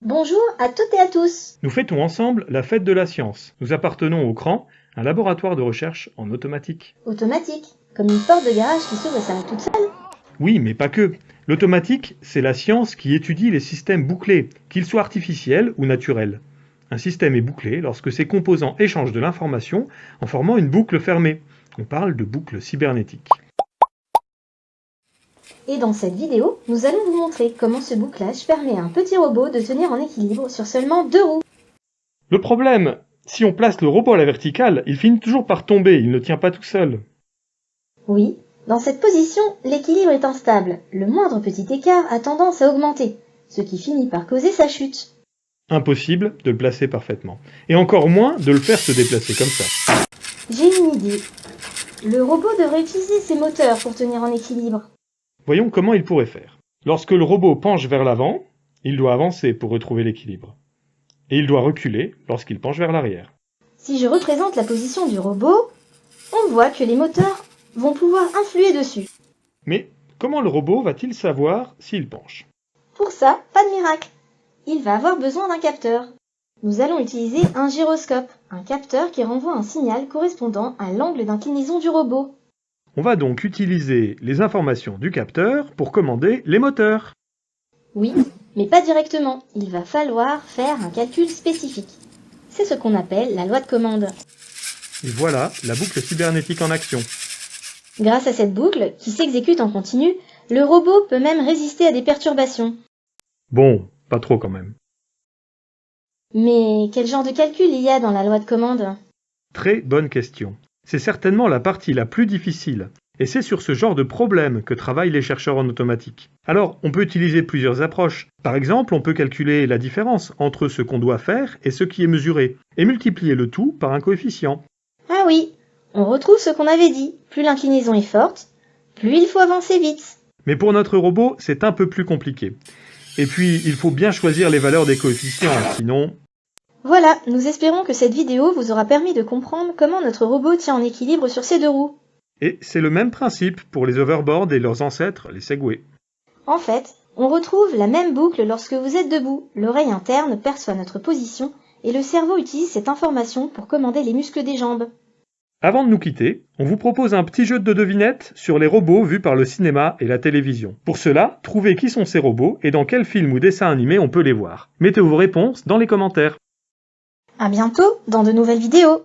Bonjour à toutes et à tous. Nous fêtons ensemble la fête de la science. Nous appartenons au CRAN, un laboratoire de recherche en automatique. Automatique, comme une porte de garage qui s'ouvre et s'arrête toute seule. Oui, mais pas que. L'automatique, c'est la science qui étudie les systèmes bouclés, qu'ils soient artificiels ou naturels. Un système est bouclé lorsque ses composants échangent de l'information en formant une boucle fermée. On parle de boucle cybernétique. Et dans cette vidéo, nous allons vous montrer comment ce bouclage permet à un petit robot de tenir en équilibre sur seulement 2 roues. Le problème, si on place le robot à la verticale, il finit toujours par tomber, il ne tient pas tout seul. Oui, dans cette position, l'équilibre est instable. Le moindre petit écart a tendance à augmenter, ce qui finit par causer sa chute. Impossible de le placer parfaitement. Et encore moins de le faire se déplacer comme ça. J'ai une idée. Le robot devrait utiliser ses moteurs pour tenir en équilibre. Voyons comment il pourrait faire. Lorsque le robot penche vers l'avant, il doit avancer pour retrouver l'équilibre. Et il doit reculer lorsqu'il penche vers l'arrière. Si je représente la position du robot, on voit que les moteurs vont pouvoir influer dessus. Mais comment le robot va-t-il savoir s'il penche? Pour ça, pas de miracle. Il va avoir besoin d'un capteur. Nous allons utiliser un gyroscope, un capteur qui renvoie un signal correspondant à l'angle d'inclinaison du robot. On va donc utiliser les informations du capteur pour commander les moteurs. Oui, mais pas directement. Il va falloir faire un calcul spécifique. C'est ce qu'on appelle la loi de commande. Et voilà la boucle cybernétique en action. Grâce à cette boucle, qui s'exécute en continu, le robot peut même résister à des perturbations. Bon, pas trop quand même. Mais quel genre de calcul il y a dans la loi de commande? Très bonne question. C'est certainement la partie la plus difficile. Et c'est sur ce genre de problème que travaillent les chercheurs en automatique. Alors, on peut utiliser plusieurs approches. Par exemple, on peut calculer la différence entre ce qu'on doit faire et ce qui est mesuré, et multiplier le tout par un coefficient. Ah oui, on retrouve ce qu'on avait dit. Plus l'inclinaison est forte, plus il faut avancer vite. Mais pour notre robot, c'est un peu plus compliqué. Et puis, il faut bien choisir les valeurs des coefficients, sinon... Voilà, nous espérons que cette vidéo vous aura permis de comprendre comment notre robot tient en équilibre sur ses 2 roues. Et c'est le même principe pour les hoverboards et leurs ancêtres, les Segway. En fait, on retrouve la même boucle lorsque vous êtes debout. L'oreille interne perçoit notre position et le cerveau utilise cette information pour commander les muscles des jambes. Avant de nous quitter, on vous propose un petit jeu de devinettes sur les robots vus par le cinéma et la télévision. Pour cela, trouvez qui sont ces robots et dans quel film ou dessin animé on peut les voir. Mettez vos réponses dans les commentaires. À bientôt dans de nouvelles vidéos.